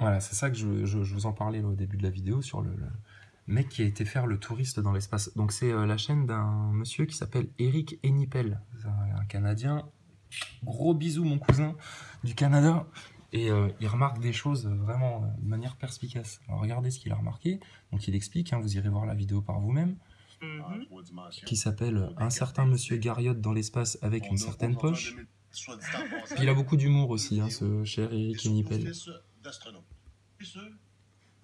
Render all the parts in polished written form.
Voilà, c'est ça que je vous en parlais au début de la vidéo sur le mec qui a été faire le touriste dans l'espace. Donc c'est la chaîne d'un monsieur qui s'appelle Eric Hennipel, un Canadien. Gros bisous mon cousin du Canada. Et il remarque des choses vraiment de manière perspicace. Alors regardez ce qu'il a remarqué. Donc il explique, hein, vous irez voir la vidéo par vous-même, qui s'appelle Un certain monsieur Garriott dans l'espace avec une certaine poche. Puis il a beaucoup d'humour aussi, hein, ce cher Eric Hennipel.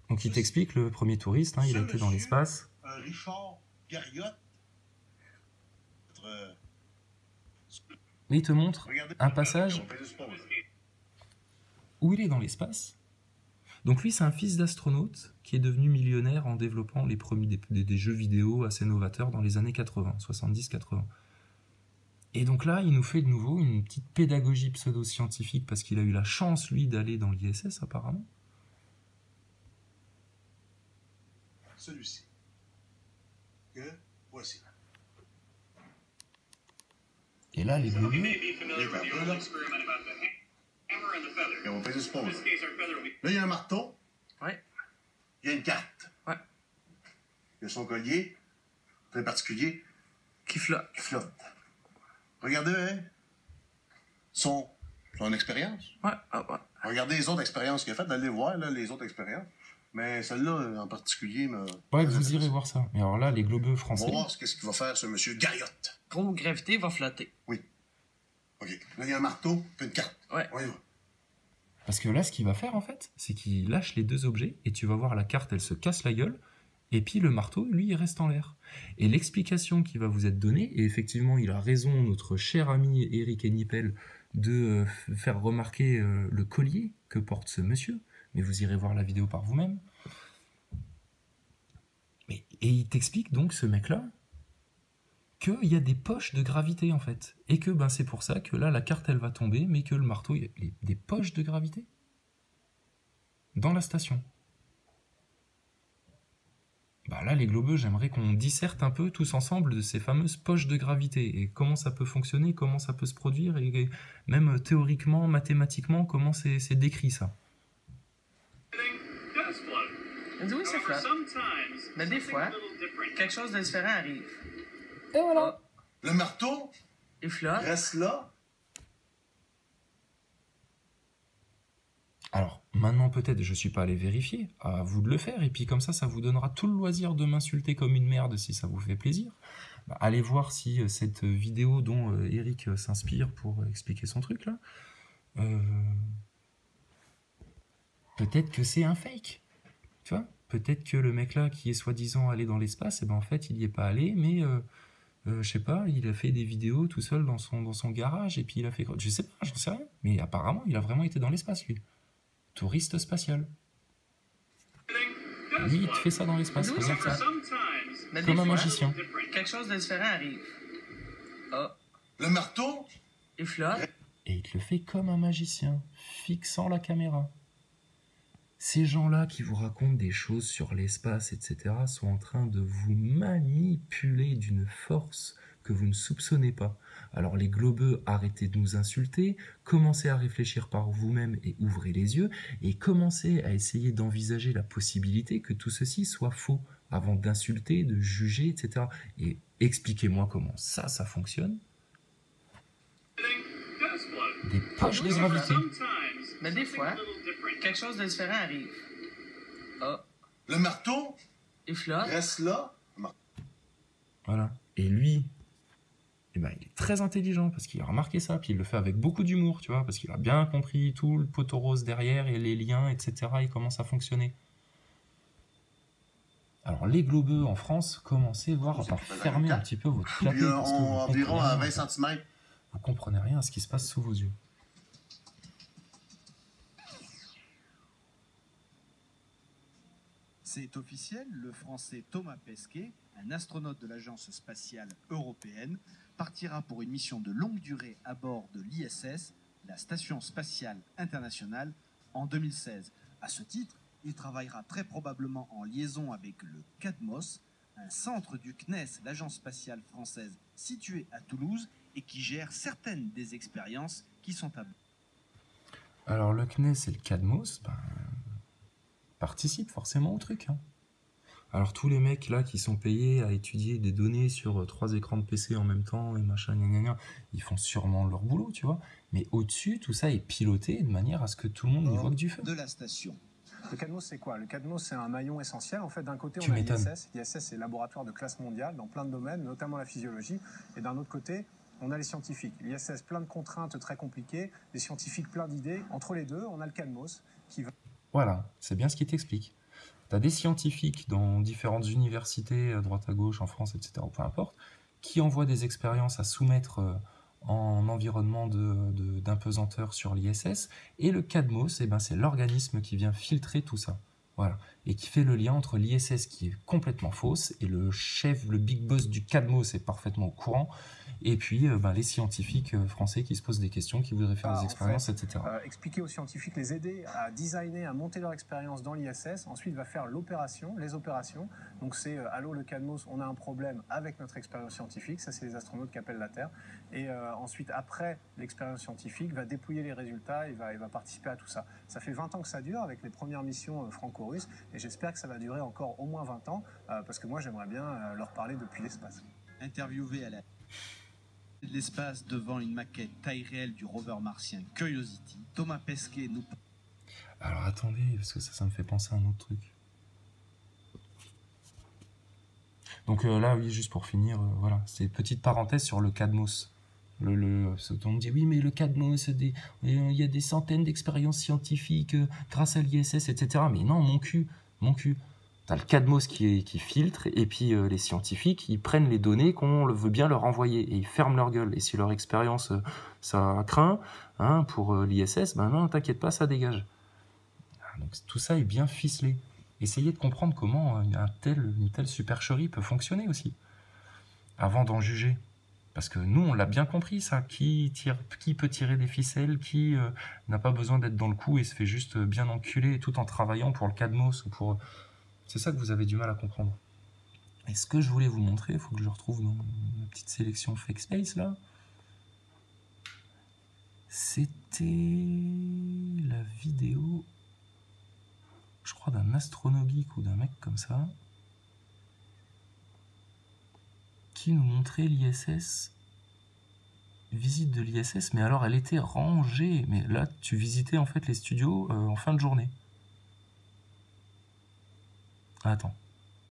Donc il t'explique, le premier touriste, hein, il a été dans l'espace. Richard Garriott. Mais il te montre un passage où il est dans l'espace. Donc lui, c'est un fils d'astronaute qui est devenu millionnaire en développant les premiers des jeux vidéo assez novateurs dans les années 80, 70-80. Et donc là, il nous fait de nouveau une petite pédagogie pseudo-scientifique parce qu'il a eu la chance, lui, d'aller dans l'ISS apparemment. Celui-ci. Que voici. Et là, les globes... Et on va peser ce pont. Là, il y a un marteau. Ouais. Il y a une carte. Ouais. Il y a son collier, très particulier, Qui flotte. qui flotte. Regardez, hein, son expérience. Ouais, ouais. Regardez les autres expériences qu'il a faites. Allez voir, là, les autres expériences. Mais celle-là, en particulier... Ouais, vous irez voir ça. Mais alors là, les globeux On français... va voir qu'est-ce qu'il va faire, ce monsieur Garriott. Gros gravité va flotter. Oui. OK. Là, il y a un marteau, puis une carte. Ouais. On y va. Parce que là, ce qu'il va faire, en fait, c'est qu'il lâche les deux objets, et tu vas voir la carte, elle se casse la gueule, et puis le marteau, lui, il reste en l'air. Et l'explication qui va vous être donnée, et effectivement, il a raison, notre cher ami Eric Hennipel, de faire remarquer le collier que porte ce monsieur, mais vous irez voir la vidéo par vous-même. Et il t'explique donc, ce mec-là, qu'il y a des poches de gravité, en fait. Et que ben, c'est pour ça que là, la carte, elle va tomber, mais que le marteau, il y a des poches de gravité dans la station. Bah là, les globeux, j'aimerais qu'on disserte un peu tous ensemble de ces fameuses poches de gravité et comment ça peut fonctionner, comment ça peut se produire et même théoriquement, mathématiquement, comment c'est décrit ça. Oui, ça flotte. Mais des fois, quelque chose de différent arrive. Et voilà. Le marteau Il flotte. reste là. Alors, maintenant peut-être, je ne suis pas allé vérifier, à vous de le faire, et puis comme ça vous donnera tout le loisir de m'insulter comme une merde si ça vous fait plaisir. Bah, allez voir si cette vidéo dont Eric s'inspire pour expliquer son truc là, peut-être que c'est un fake, tu vois. Peut-être que le mec là qui est soi-disant allé dans l'espace, et ben en fait il n'y est pas allé, mais je sais pas, il a fait des vidéos tout seul dans son garage, et puis il a fait quoi, je sais pas, j'en sais rien, mais apparemment il a vraiment été dans l'espace lui. Touriste spatial. Lui, il te fait ça dans l'espace, Oui, regarde ça. Mais Comme des un fois, magicien. quelque chose de différent arrive. Ah, Le marteau il flotte. Et il te le fait comme un magicien, fixant la caméra. Ces gens-là qui vous racontent des choses sur l'espace, etc., sont en train de vous manipuler d'une force que vous ne soupçonnez pas. Alors les globeux, arrêtez de nous insulter, commencez à réfléchir par vous-même et ouvrez les yeux, et commencez à essayer d'envisager la possibilité que tout ceci soit faux, avant d'insulter, de juger, etc. Et expliquez-moi comment ça fonctionne. Des poches de gravité. Mais des fois, quelque chose de différent arrive. Ah, Le marteau il flotte. reste là. Voilà. Et lui, eh ben, il est très intelligent parce qu'il a remarqué ça, puis il le fait avec beaucoup d'humour, tu vois, parce qu'il a bien compris tout le poteau rose derrière et les liens, etc. et comment ça fonctionnait. Alors les globeux en France, commencez voir par fermer un petit peu votre clapet. Puis Parce que vous environ à 20 comprenez cm. vous comprenez rien à ce qui se passe sous vos yeux. C'est officiel, le Français Thomas Pesquet, un astronaute de l'Agence spatiale européenne, partira pour une mission de longue durée à bord de l'ISS, la Station spatiale internationale, en 2016. À ce titre, il travaillera très probablement en liaison avec le CADMOS, un centre du CNES, l'Agence spatiale française située à Toulouse et qui gère certaines des expériences qui sont à bord. Alors le CNES et le CADMOS, ben, participent forcément au truc. Hein. Alors tous les mecs là qui sont payés à étudier des données sur 3 écrans de PC en même temps et machin, gna gna gna, ils font sûrement leur boulot, tu vois. Mais au-dessus, tout ça est piloté de manière à ce que tout le monde n'y voit que du feu. De la station. Le CADMOS, c'est quoi? Le CADMOS, c'est un maillon essentiel. En fait, d'un côté, Tu on a m'étonnes. l'ISS. L'ISS, c'est le laboratoire de classe mondiale dans plein de domaines, notamment la physiologie. Et d'un autre côté, on a les scientifiques. L'ISS, plein de contraintes très compliquées. Les scientifiques, plein d'idées. Entre les deux, on a le CADMOS qui va... Voilà, c'est bien ce qui t'explique. Tu as des scientifiques dans différentes universités, à droite à gauche, en France, etc., peu importe, qui envoient des expériences à soumettre en environnement d'impesanteur sur l'ISS, et le CADMOS, eh ben, c'est l'organisme qui vient filtrer tout ça. Voilà. Et qui fait le lien entre l'ISS qui est complètement fausse, et le chef, le big boss du CADMOS est parfaitement au courant, et puis les scientifiques français qui se posent des questions, qui voudraient faire des expériences, etc. Expliquer aux scientifiques, les aider à designer, à monter leur expérience dans l'ISS. Ensuite, va faire les opérations. Donc c'est allô le CADMOS, on a un problème avec notre expérience scientifique. Ça, c'est les astronautes qui appellent la Terre. Et ensuite, après l'expérience scientifique, va dépouiller les résultats et va participer à tout ça. Ça fait 20 ans que ça dure avec les premières missions franco-russes. Et j'espère que ça va durer encore au moins 20 ans parce que moi, j'aimerais bien leur parler depuis l'espace. Interviewé à l'espace devant une maquette taille réelle du rover martien Curiosity, Thomas Pesquet nous... Alors attendez, parce que ça me fait penser à un autre truc. Donc là, oui, juste pour finir, voilà, c'est une petite parenthèse sur le CADMOS. On me dit, oui, mais le CADMOS, il y a des centaines d'expériences scientifiques grâce à l'ISS, etc. Mais non, mon cul. T'as le CADMOS qui filtre, et puis les scientifiques, ils prennent les données qu'on veut bien leur envoyer, et ils ferment leur gueule. Et si leur expérience, ça craint, hein, pour l'ISS, ben non, t'inquiète pas, ça dégage. Donc tout ça est bien ficelé. Essayez de comprendre comment une telle supercherie peut fonctionner aussi, avant d'en juger. Parce que nous, on l'a bien compris, ça. Qui peut tirer des ficelles, qui n'a pas besoin d'être dans le coup et se fait juste bien enculer tout en travaillant pour le CADMOS ou pour... C'est ça que vous avez du mal à comprendre. Et ce que je voulais vous montrer, il faut que je retrouve dans ma petite sélection Fake Space, là. C'était la vidéo, je crois, d'un astronogeek ou d'un mec comme ça, qui nous montrait l'ISS, visite de l'ISS, mais alors elle était rangée. Mais là, tu visitais en fait les studios en fin de journée. Attends.